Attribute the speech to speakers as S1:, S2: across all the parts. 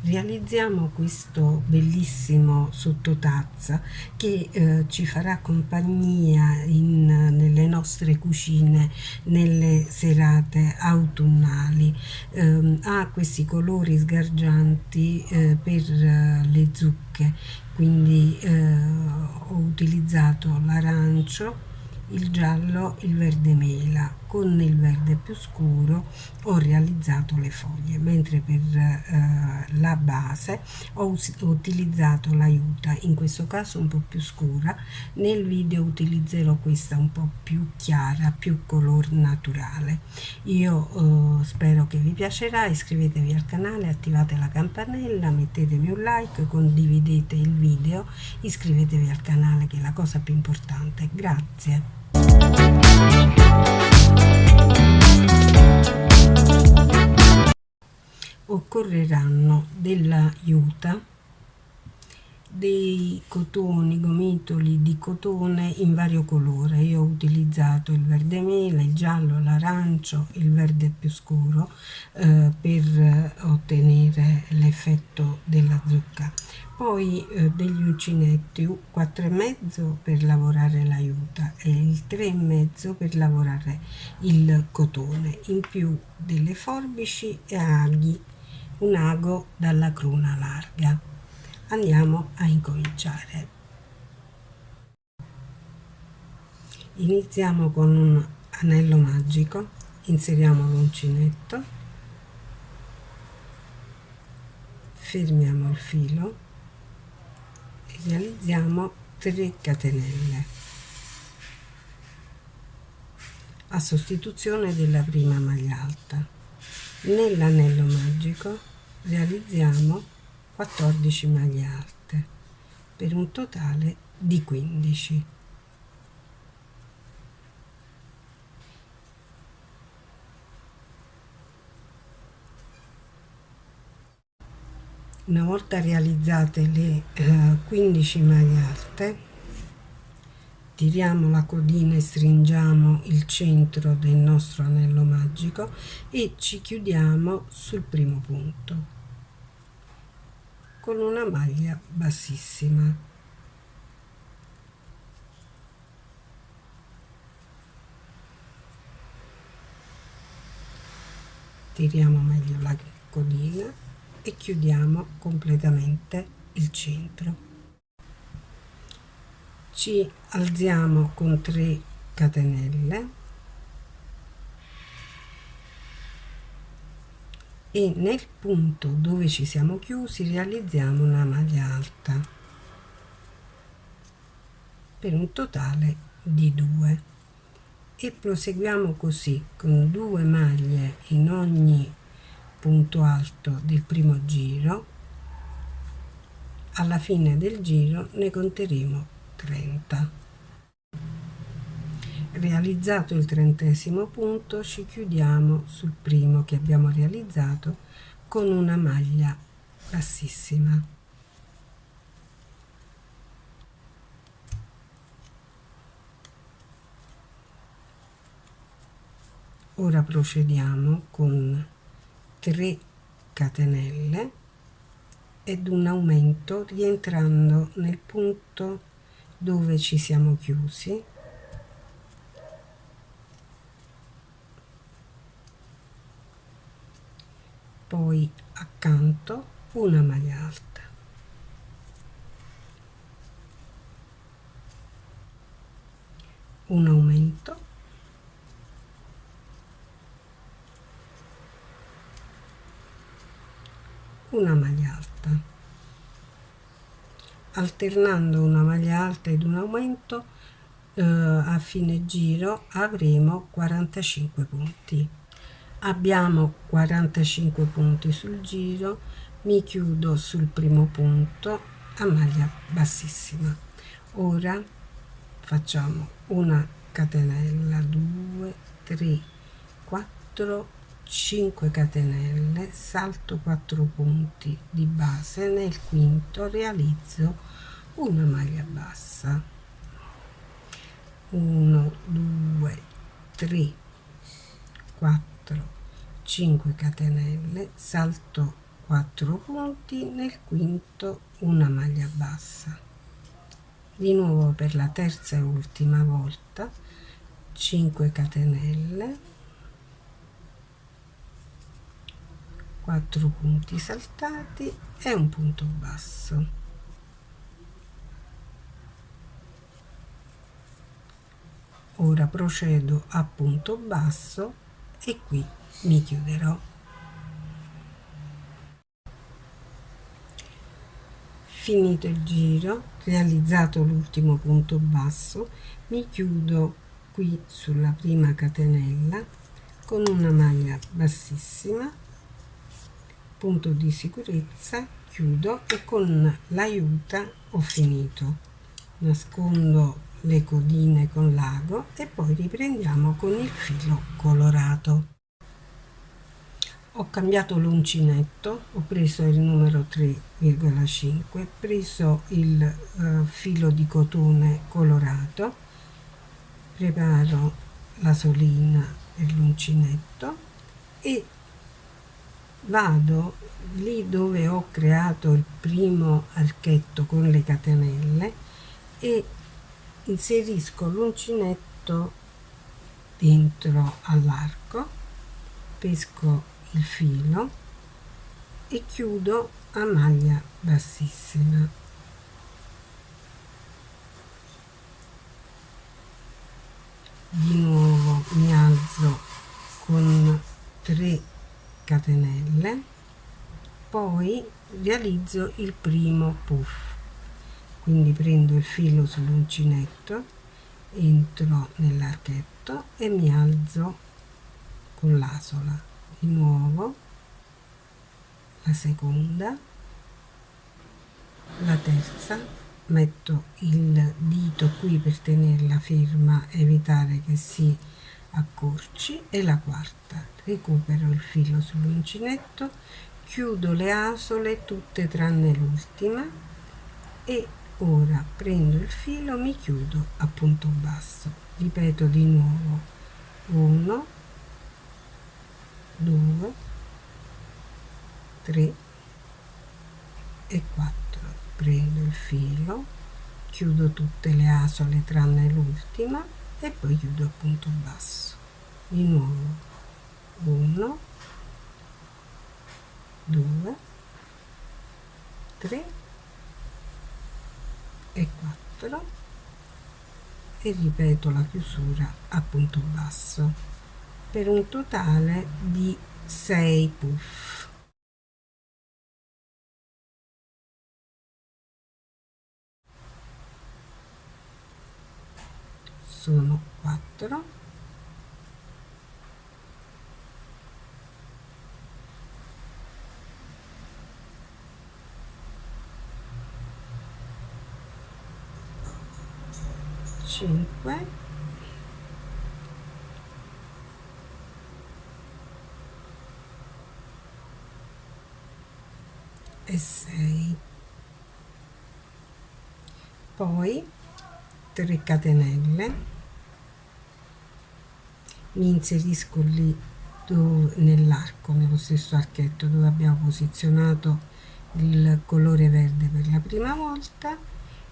S1: realizziamo questo bellissimo sottotazza che ci farà compagnia nelle nostre cucine nelle serate autunnali. Ha questi colori sgargianti per le zucche, quindi ho utilizzato l'arancio, il giallo, il verde mela. Con il verde più scuro ho realizzato le foglie, mentre per la base ho utilizzato l'aiuta, in questo caso un po' più scura. Nel video utilizzerò questa un po' più chiara, più color naturale. Io spero che vi piacerà, iscrivetevi al canale, attivate la campanella, mettetemi un like, condividete il video, iscrivetevi al canale che è la cosa più importante. Grazie. Occorreranno della juta, dei cotoni, gomitoli di cotone in vario colore. Io ho utilizzato il verde mela, il giallo, l'arancio, il verde più scuro per ottenere l'effetto della zucca. Poi degli uncinetti, 4,5 per lavorare la juta e il 3,5 per lavorare il cotone, in più delle forbici e aghi, un ago dalla cruna larga. Andiamo a incominciare. Iniziamo con un anello magico, inseriamo l'uncinetto, fermiamo il filo e realizziamo 3 catenelle a sostituzione della prima maglia alta. Nell'anello magico realizziamo 14 maglie alte per un totale di 15. Una volta realizzate le 15 maglie alte, tiriamo la codina e stringiamo il centro del nostro anello magico e ci chiudiamo sul primo punto con una maglia bassissima. Tiriamo meglio la codina e chiudiamo completamente il centro. Ci alziamo con 3 catenelle e nel punto dove ci siamo chiusi realizziamo una maglia alta per un totale di 2 e proseguiamo così con 2 maglie in ogni punto alto del primo giro. Alla fine del giro ne conteremo 30. Realizzato il 30° punto, ci chiudiamo sul primo che abbiamo realizzato con una maglia bassissima. Ora procediamo con 3 catenelle ed un aumento rientrando nel punto dove ci siamo chiusi. Poi accanto una maglia alta, un aumento, una maglia alta, alternando una maglia alta ed un aumento. A fine giro avremo 45 punti. Abbiamo 45 punti sul giro, mi chiudo sul primo punto a maglia bassissima. Ora facciamo una catenella, 2, 3, 4, 5 catenelle, salto 4 punti di base, nel quinto realizzo una maglia bassa, 1, 2, 3, 4, 5 catenelle, salto 4 punti, nel quinto una maglia bassa. Di nuovo per la terza e ultima volta 5 catenelle, 4 punti saltati e un punto basso. Ora procedo a punto basso e qui mi chiuderò. Finito il giro, realizzato l'ultimo punto basso, mi chiudo qui sulla prima catenella con una maglia bassissima, punto di sicurezza, chiudo e con l'aiuta ho finito. Nascondo le codine con l'ago e poi riprendiamo con il filo colorato. Ho cambiato l'uncinetto, ho preso il numero 3,5, preso il filo di cotone colorato, preparo la solina per l'uncinetto e vado lì dove ho creato il primo archetto con le catenelle e inserisco l'uncinetto dentro all'arco, pesco il filo e chiudo a maglia bassissima. Di nuovo mi alzo con 3 catenelle, poi realizzo il primo puff, quindi prendo il filo sull'uncinetto, entro nell'archetto e mi alzo con l'asola. Di nuovo la seconda, la terza, metto il dito qui per tenerla ferma, evitare che si accorci, e la quarta, recupero il filo sull'uncinetto, chiudo le asole tutte tranne l'ultima e ora prendo il filo, mi chiudo a punto basso, ripeto di nuovo 1, 2, 3 e 4, prendo il filo, chiudo tutte le asole tranne l'ultima e poi chiudo a punto basso. Di nuovo 1, 2, 3 e 4 e ripeto la chiusura a punto basso per un totale di 6 puff. Sono 4, 5 e 6, poi 3 catenelle, mi inserisco lì nell'arco, nello stesso archetto dove abbiamo posizionato il colore verde per la prima volta,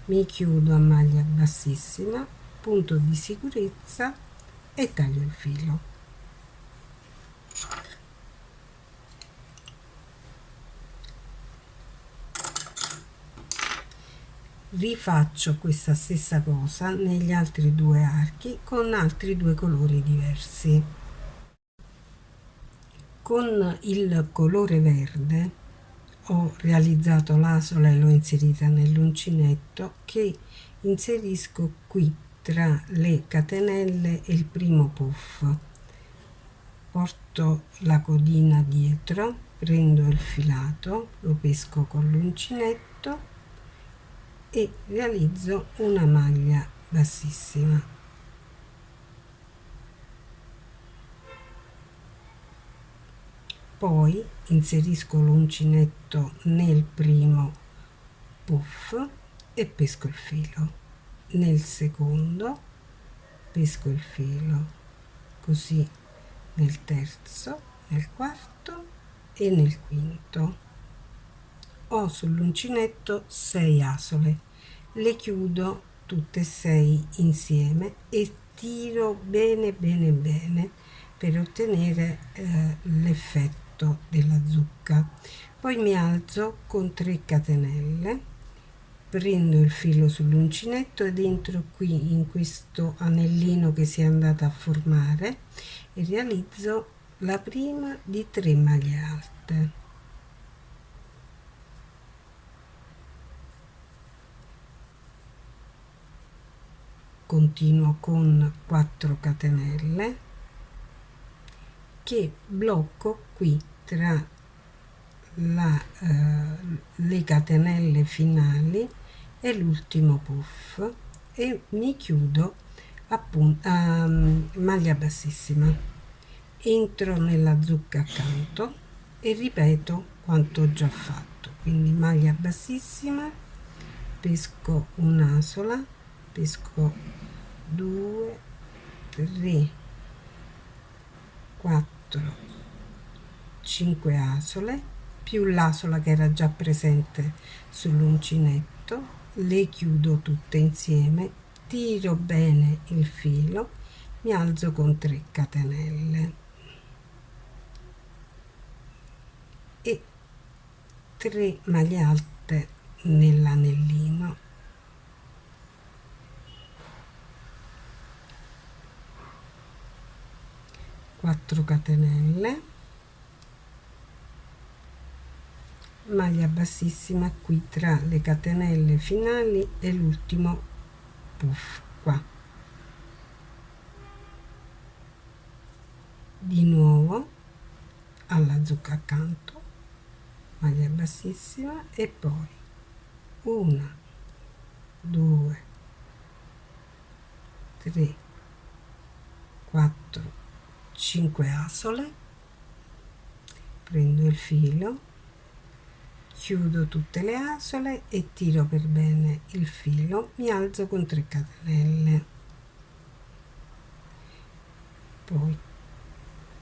S1: mi chiudo a maglia bassissima, punto di sicurezza e taglio il filo. Rifaccio questa stessa cosa negli altri 2 archi con altri 2 colori diversi. Con il colore verde ho realizzato l'asola e l'ho inserita nell'uncinetto che inserisco qui tra le catenelle e il primo puff. Porto la codina dietro, prendo il filato, lo pesco con l'uncinetto e realizzo una maglia bassissima. Poi inserisco l'uncinetto nel primo puff e pesco il filo, nel secondo pesco il filo, così nel terzo, nel quarto e nel quinto. ho sull'uncinetto 6 asole, le chiudo tutte e 6 insieme e tiro bene bene bene per ottenere l'effetto della zucca. Poi mi alzo con 3 catenelle, prendo il filo sull'uncinetto ed entro qui in questo anellino che si è andato a formare e realizzo la prima di 3 maglie alte. Continuo con 4 catenelle che blocco qui tra le catenelle finali e l'ultimo puff e mi chiudo appunto a maglia bassissima, entro nella zucca accanto e ripeto quanto ho già fatto, quindi maglia bassissima, pesco un'asola, pesco 2 3 4 5 asole più l'asola che era già presente sull'uncinetto, le chiudo tutte insieme, tiro bene il filo, mi alzo con 3 catenelle e 3 maglie alte nell'anellino. Quattro catenelle, maglia bassissima qui tra le catenelle finali e l'ultimo puff qua, di nuovo alla zucca accanto, maglia bassissima e poi 1 2 3 4 5 asole, prendo il filo, chiudo tutte le asole e tiro per bene il filo, mi alzo con 3 catenelle, poi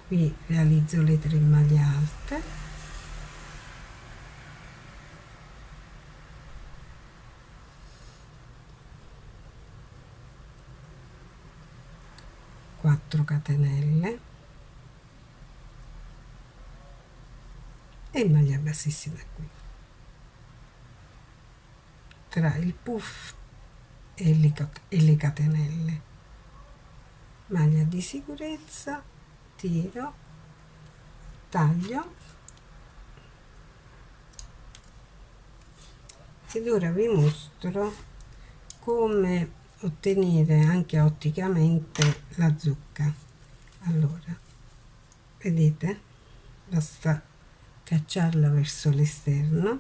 S1: qui realizzo le 3 maglie alte, quattro catenelle e maglia bassissima qui tra il puff e le catenelle, maglia di sicurezza, tiro, taglio ed ora vi mostro come ottenere anche otticamente la zucca. Allora, vedete, basta cacciarla verso l'esterno,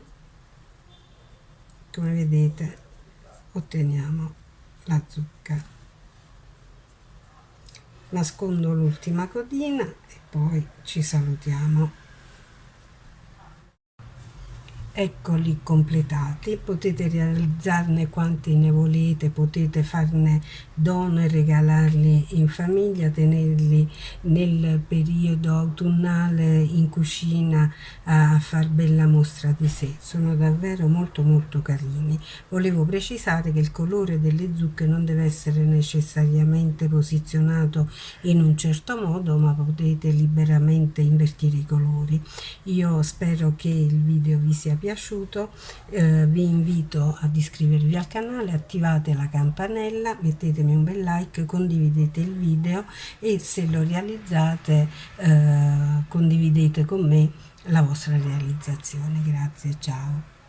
S1: come vedete otteniamo la zucca. Nascondo l'ultima codina e poi ci salutiamo. Eccoli completati, potete realizzarne quanti ne volete, potete farne dono e regalarli in famiglia, tenerli nel periodo autunnale in cucina a far bella mostra di sé. Sono davvero molto molto carini. Volevo precisare che il colore delle zucche non deve essere necessariamente posizionato in un certo modo, ma potete liberamente invertire i colori. Io spero che il video vi sia piaciuto, vi invito ad iscrivervi al canale, attivate la campanella, mettetemi un bel like, condividete il video e se lo realizzate condividete con me la vostra realizzazione. Grazie, ciao.